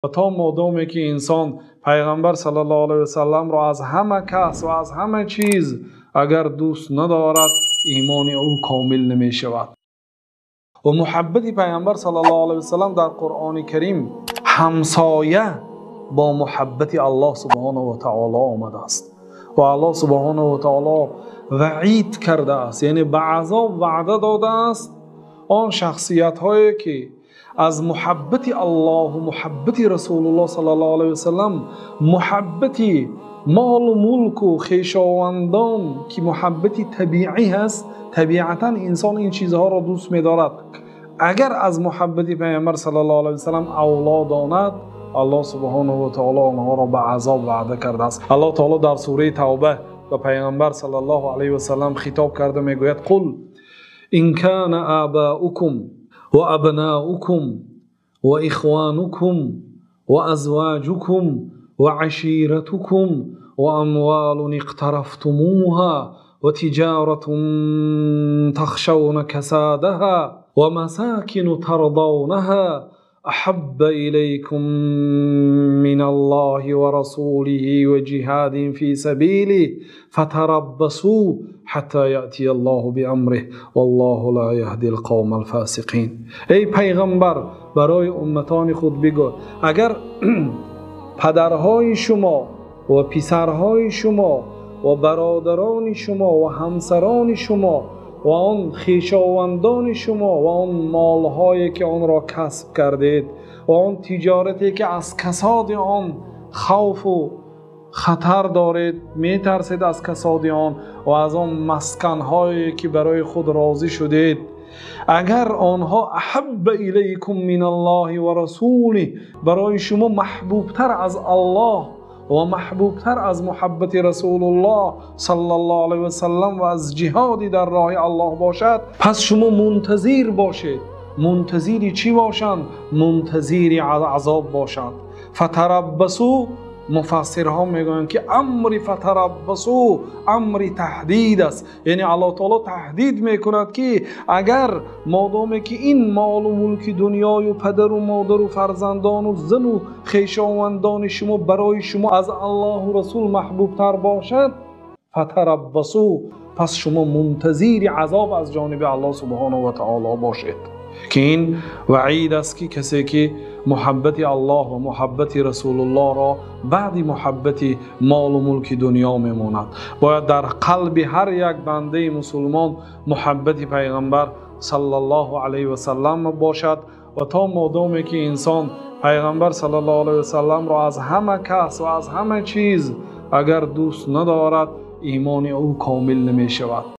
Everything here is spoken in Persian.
و تا مادامی که انسان پیغمبر صلی الله علیه و سلم را از همه کس و از همه چیز اگر دوست ندارد، ایمان او کامل نمی شود. و محبت پیغمبر صلی الله علیه و سلم در قرآن کریم همسایه با محبت الله سبحانه و تعالی آمده است و الله سبحانه و تعالی وعید کرده است، یعنی به عذاب وعده داده است آن شخصیت هایی که از محبت الله و محبت رسول الله صلی الله علیه و سلم، محبت مال و ملک و خویشاوندان که محبت طبیعی هست، طبیعتا انسان این چیزها را دوست می دارد، اگر از محبت پیامبر صلی الله علیه و سلم اولاد داند، الله سبحانه و تعالی آنها را به عذاب وعده کرده است. الله تعالی در سوره توبه به پیامبر صلی الله علیه و سلم خطاب کرده میگوید: قل ان کان آباؤکم و ابناؤکم و اخوانکم و ازواجکم و عشیرتکم و اموال اقترفتموها و تجارت تخشون کسادها و مساکن ترضونها احب الیکم من الله و رسوله و جهاد فی سبیله فتربصوا حتی یأتی الله بامره والله لا یهدی القوم الفاسقین. ای پیغمبر، برای امتان خود بگو اگر پدرهای شما و پسرهای شما و برادران شما و همسران شما و آن خویشاوندان شما و آن مالهایی که آن را کسب کردید و آن تجارتی که از کساد آن خوف و خطر دارید، می ترسید از کساد آن و از آن مسکنهایی که برای خود راضی شدید، اگر آنها احب الیکم من الله و رسوله، برای شما محبوبتر از الله و محبوبتر از محبت رسول الله صلی الله علیه و سلم و از جهادی در راه الله باشد، پس شما منتظر باشید. منتظری چی باشند؟ منتظری عذاب باشند. فتربصوا، مفسرها میگویند که امر فتربصوا امر تهدید است، یعنی الله تعالی تهدید میکند که اگر مادامی که این مال و ملک دنیای و پدر و مادر و فرزندان و زن و خویشاوندان شما برای شما از الله و رسول محبوب تر باشد، فتربصوا، پس شما منتظر عذاب از جانب الله سبحانه و تعالی باشید. که این وعید است که کسی که محبت الله و محبت رسول الله را بعد محبت مال و ملک دنیا میماند. باید در قلب هر یک بنده مسلمان محبت پیغمبر صلی الله علیه و سلم باشد و تا مادامی که انسان پیغمبر صلی الله علیه و سلم را از همه کس و از همه چیز اگر دوست ندارد، ایمان او کامل نمی شود.